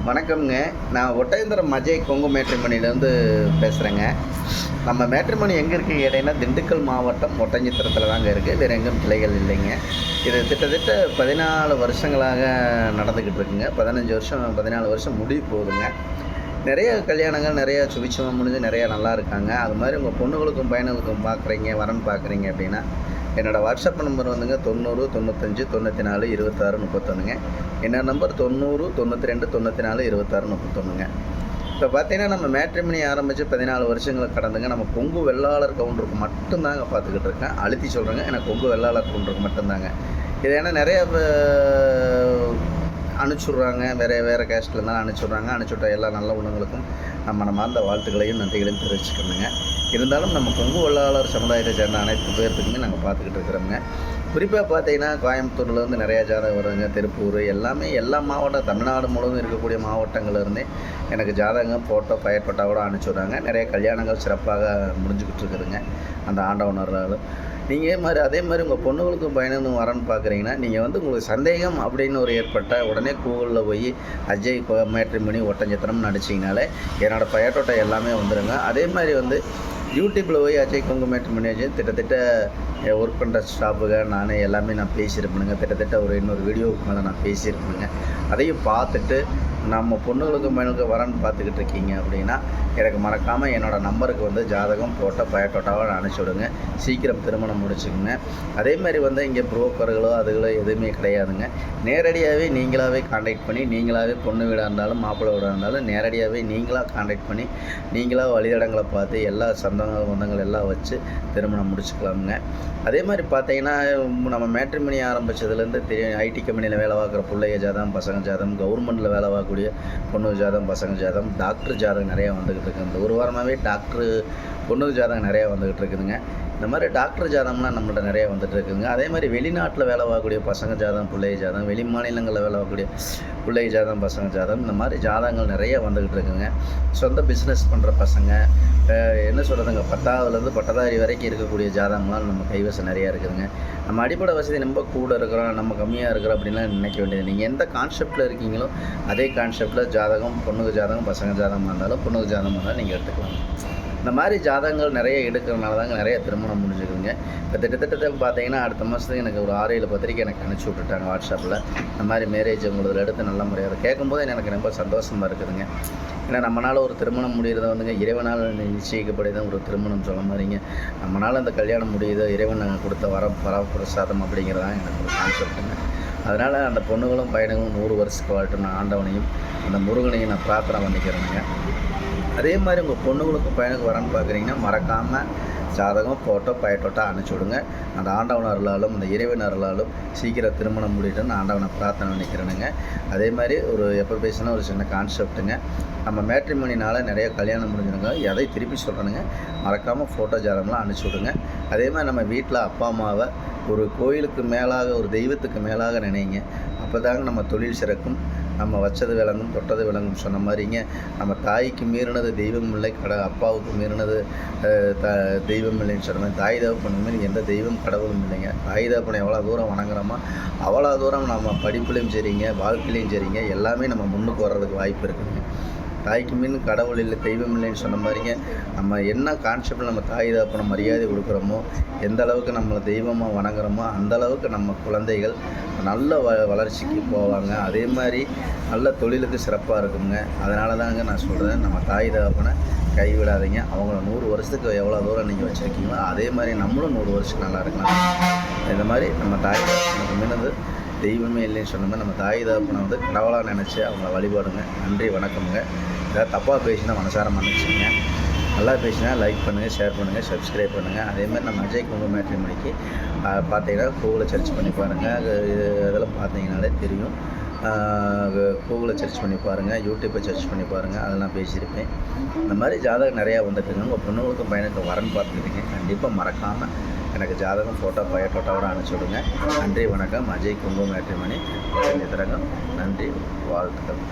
வணக்கம்ங்க. நான் ஒட்டயந்திரம் அஜய் கொங்கு மேட்ரிமோனிலேருந்து பேசுகிறேங்க. நம்ம மேட்ரிமோனி எங்கே இருக்குது கேட்டிங்கன்னா, திண்டுக்கல் மாவட்டம் ஒட்டஞ்சத்திரத்தில் தாங்க இருக்குது. வேறு எங்கும் கிளைகள் இல்லைங்க. இது கிட்டத்தட்ட 14 வருஷங்களாக நடந்துக்கிட்டு இருக்குங்க. 15 வருஷம் 14 வருஷம் முடிய போகுதுங்க. நிறைய கல்யாணங்கள் நிறையா சுபிட்சமாக முடிஞ்சு நிறையா நல்லா இருக்காங்க. அது மாதிரி உங்கள் பொண்ணுகளுக்கும் பையனுக்கும் பார்க்குறீங்க, வரன் பார்க்குறீங்க அப்படின்னா, என்னோடய வாட்ஸ்அப் நம்பர் வந்துங்க 90 95 94 26 31ங்க. என்னோடய நம்பர் 90 92 94 26 31ங்க. இப்போ பார்த்தீங்கன்னா, நம்ம மேட்ரிமோனி ஆரம்பித்து 14 வருஷங்களுக்கு கடந்துங்க. நம்ம கொங்கு வெள்ளாளர் கவுண்டருக்கு மட்டும்தாங்க பார்த்துக்கிட்டு இருக்கேன். அழுத்தி சொல்கிறேங்க, எனக்கு கொங்கு வெள்ளாளர் கவுண்டருக்கு மட்டும்தாங்க. இது ஏன்னா நிறைய அனுப்பிச்சுட்றாங்க, வேறு கேஸ்ட்டில் இருந்தாலும் அனுப்பிச்சுட்றாங்க. அனுப்பிச்சுட்ட எல்லா நல்ல உள்ளவங்களுக்கும் நம்ம அந்த வாழ்த்துக்களையும் நன்றிகளையும் தெரிவிச்சுக்கணுங்க. இருந்தாலும் நம்ம கொங்கு வெள்ளாளர் சமுதாயத்தை சேர்ந்த அனைத்து பேர்த்துக்குமே நாங்கள் பார்த்துக்கிட்டு இருக்கிறோங்க. குறிப்பாக பார்த்தீங்கன்னா, கோயம்புத்தூர்லேருந்து நிறையா ஜாதகம் வருதுங்க. திருப்பூர் எல்லாமே எல்லா மாவட்டம் தமிழ்நாடு முழுவதும் இருக்கக்கூடிய மாவட்டங்கள்லேருந்தே எனக்கு ஜாதகம் ஃபோட்டோ பயற்பட்டாவோட அனுப்பிச்சுட்றாங்க. நிறைய கல்யாணங்கள் சிறப்பாக முடிஞ்சுக்கிட்டு இருக்குதுங்க அந்த ஆண்டவனரால். நீங்கள் அதே மாதிரி உங்கள் பொண்ணுகளுக்கும் பையனுக்கும் வரன்னு பார்க்குறீங்கன்னா, நீங்கள் உங்களுக்கு சந்தேகம் அப்படின்னு ஒரு ஏற்பட்ட உடனே கூகுளில் போய் அஜய் மேட்ரிமோனி ஒட்டஞ்சத்திரம்னு அடிச்சிங்கனாலே என்னோடய பயோட்டோட்டை எல்லாமே வந்துடுங்க. அதே மாதிரி யூடியூப்பில் போய் அஜய் கொங்கு மேட்ரிமோனி கிட்டத்தட்ட ஒர்க் பண்ணுற ஸ்டாஃபுக நான் பேசியிருப்பேனுங்க. கிட்டத்தட்ட இன்னொரு வீடியோவுக்கு மேலே நான் பேசியிருப்பேனுங்க. அதையும் பார்த்துட்டு நம்ம பொண்ணுகளுக்கும் பையனுக்கும் வரன்னு பார்த்துக்கிட்டு இருக்கீங்க அப்படின்னா, எனக்கு மறக்காமல் என்னோடய நம்பருக்கு ஜாதகம் போட்ட பயோட்டோட்டாவை அனுப்பிச்சி விடுங்க. சீக்கிரம் திருமணம் முடிச்சுக்குங்க. அதே மாதிரி இங்கே புரோக்கர்களோ அதுகளோ எதுவுமே கிடையாதுங்க. நேரடியாகவே நீங்களாகவே காண்டாக்ட் பண்ணி, நீங்களாகவே பொண்ணு வீடாக இருந்தாலும் மாப்பிள்ளை வீடாக இருந்தாலும் நேரடியாகவே நீங்களாக காண்டாக்ட் பண்ணி, நீங்களாக வழித்தடங்களை பார்த்து எல்லா பந்தங்கள் எல்லாம் வச்சு திருமணம் முடிச்சுக்கலாமுங்க. அதே மாதிரி பார்த்தீங்கன்னா, நம்ம மேட்ரிமோனி ஆரம்பித்ததுலேருந்து தெரியும். ஐடி கம்பெனியில் வேலை பார்க்குற பிள்ளைய ஜாதகம், பசங்க ஜாதகம், கவர்மெண்ட்டில் வேலை பார்க்கக்கூடிய பொண்ணு ஜாதகம், பசங்க ஜாதகம், டாக்டர் ஜாதகம் நிறையா வந்துக்கிட்டு இருக்குது. இந்த ஒரு வாரமாகவே பொண்ணு ஜாதகம் நிறையா வந்துக்கிட்டு இருக்குதுங்க. இந்த மாதிரி டாக்டர் ஜாதகம்லாம் நம்மள்ட்ட நிறையா வந்துட்டு இருக்குதுங்க. அதே மாதிரி வெளிநாட்டில் வேலை பார்க்கக்கூடிய பசங்க ஜாதகம், பிள்ளைய ஜாதகம், வெளி மாநிலங்களில் வேலை பார்க்கக்கூடிய பிள்ளைய ஜாதகம், பசங்க ஜாதகம், இந்த மாதிரி ஜாதகங்கள் நிறைய வந்துக்கிட்டு இருக்குதுங்க. சொந்த பிஸ்னஸ் பண்ணுற பசங்க, என்ன சொல்கிறதுங்க, 10ஆவதுலேருந்து பட்டதாரி வரைக்கும் இருக்கக்கூடிய ஜாதகம்லாம் நம்ம கைவசம் நிறையா இருக்குதுங்க. நம்ம அடிப்படை வசதி ரொம்ப கூட இருக்கிறோம், நம்ம கம்மியாக இருக்கிறோம் அப்படின்லாம் நினைக்க வேண்டியது. நீங்கள் எந்த கான்செப்டில் இருக்கீங்களோ அதே கான்செப்டில் ஜாதகம், பொண்ணுக்கு ஜாதகம், பசங்க ஜாதகமாக இருந்தாலும் பொண்ணுக்கு ஜாதகமாக இருந்தாலும் நீங்கள் எடுத்துக்கலாம். இந்த மாதிரி ஜாதகங்கள் நிறைய எடுக்கிறனால தாங்க நிறைய திருமணம் முடிஞ்சுக்குதுங்க. இப்போ கிட்டத்தட்ட பார்த்தீங்கன்னா, அடுத்த மாதத்துக்கு எனக்கு ஒரு 6-7 பத்திரிக்கை எனக்கு அனுப்பிச்சி விட்டுட்டாங்க வாட்ஸ்அப்பில். இந்த மாதிரி மேரேஜ் உங்களுக்கு எடுத்து நல்ல முறையாக கேட்கும்போது எனக்கு ரொம்ப சந்தோஷமாக இருக்குதுங்க. ஏன்னா நம்மளால் ஒரு திருமணம் முடிகிறத இறைவனால் நிச்சயிக்கப்படி தான் ஒரு திருமணம் சொல்ல மாதிரிங்க. நம்மளால் அந்த கல்யாணம் முடியுதோ இறைவன் கொடுத்த வரப்பிரசாதம் அப்படிங்கிறதான் எனக்கு ஒரு கான்செப்ட்டுங்க. அதனால் அந்த பொண்ணுகளும் பையனுங்களும் 100 வருஷத்துக்கு வாழட்டும் நான் ஆண்டவனையும் அந்த முருகனையும் நான் பிரார்த்தனை பண்ணிக்கிறேனுங்க. அதே மாதிரி உங்கள் பொண்ணுங்களுக்கும் பையனுக்கு வரன்னு பார்க்குறீங்கன்னா, மறக்காமல் ஜாதகம், ஃபோட்டோ, பயோட்டோட்டா அனுப்பிச்சி விடுங்க. அந்த ஆண்டவன் அருளாலும் அந்த இறைவன் அருளாலும் சீக்கிரம் திருமணம் முடியட்டுன்னு ஆண்டவனை பிரார்த்தனை பண்ணிக்கிறேனுங்க. அதே மாதிரி எப்போ பேசினா ஒரு சின்ன கான்செப்ட்டுங்க. நம்ம மேட்ரிமோனினால் நிறைய கல்யாணம் முடிஞ்சிருங்க. எதை திருப்பி சொல்கிறேனுங்க, மறக்காமல் ஃபோட்டோ ஜாதகம்லாம் அனுப்பிச்சி விடுங்க. அதே மாதிரி நம்ம வீட்டில் அப்பா அம்மாவை ஒரு கோயிலுக்கு மேலாக, ஒரு தெய்வத்துக்கு மேலாக நினைங்க. அப்போ தாங்க நம்ம தொழில் சிறக்கும், நம்ம வச்சது விளங்கும், தொட்டது விளங்கும் சொன்ன மாதிரிங்க. நம்ம தாய்க்கு மீறினது தெய்வம் இல்லை, அப்பாவுக்கு மீறினது தெய்வம் இல்லைன்னு சொன்ன மாதிரி, தாய் தகப்பனுக்கு மீறி எந்த தெய்வம் கடவுளும் இல்லைங்க. தாய் தகப்பனை எவ்வளோ தூரம் வணங்குறோமோ அவ்வளோ தூரம் நம்ம படிப்புலையும் சரிங்க, வாழ்க்கையிலையும் சரிங்க, எல்லாமே நம்ம முன்னுக்கு வர்றதுக்கு வாய்ப்பு இருக்குதுங்க. தாய்க்கு மீன் கடவுள் இல்லை, தெய்வம் இல்லைன்னு சொன்ன மாதிரிங்க. நம்ம என்ன கான்செப்டில் நம்ம தாய் தகப்பனை மரியாதை கொடுக்குறோமோ, எந்த அளவுக்கு நம்மளை தெய்வமாக வணங்குறோமோ அந்த அளவுக்கு நம்ம குழந்தைகள் நல்ல வளர்ச்சிக்கு போவாங்க. அதே மாதிரி நல்ல தொழிலுக்கு சிறப்பாக இருக்குங்க. அதனால தாங்க நான் சொல்கிறேன், நம்ம தாய் தகப்பனை கைவிடாதீங்க. அவங்கள 100 வருஷத்துக்கு எவ்வளோ தூரம் நீங்கள் வச்சுருக்கீங்களோ அதே மாதிரி நம்மளும் 100 வருஷத்துக்கு நல்லா இருக்கலாம். இந்த மாதிரி நம்ம தாய் தகப்பனுக்கு மீனது தெய்வமே இல்லைன்னு சொன்ன மாதிரி நம்ம தாய் தகப்பனை கடவுளாக நினச்சி அவங்கள வழிபாடுங்க. நன்றி, வணக்கமுங்க. ஏதாவது தப்பாக பேசினா மனசார மன்னிச்சுங்க. நல்லா பேசினா லைக் பண்ணுங்கள், ஷேர் பண்ணுங்கள், சப்ஸ்கிரைப் பண்ணுங்கள். அதேமாதிரி நம்ம அஜய் கொங்கு மேட்ரிமோனிக்கு பார்த்தீங்கன்னா கூகுளில் சர்ச் பண்ணி பாருங்கள். இதெல்லாம் பார்த்தீங்கனாலே தெரியும். கூகுளில் சர்ச் பண்ணி பாருங்கள், யூடியூப்பை சர்ச் பண்ணி பாருங்கள், அதெல்லாம் பேசியிருப்பேன். இந்த மாதிரி ஜாதகம் நிறையா வந்துட்டுருங்க. உங்கள் பொண்ணுங்களுக்கும் பையனுக்கு வரன்னு பார்த்துக்கிட்டீங்க. கண்டிப்பாக மறக்காமல் எனக்கு ஜாதகம், ஃபோட்டோ, பயோட்டோட்டாவோட அனுப்பிச்சி விடுங்க. நன்றி, வணக்கம். அஜய் கொங்கு மேட்ரிமோனி. நன்றி, வாழ்த்துக்கள்.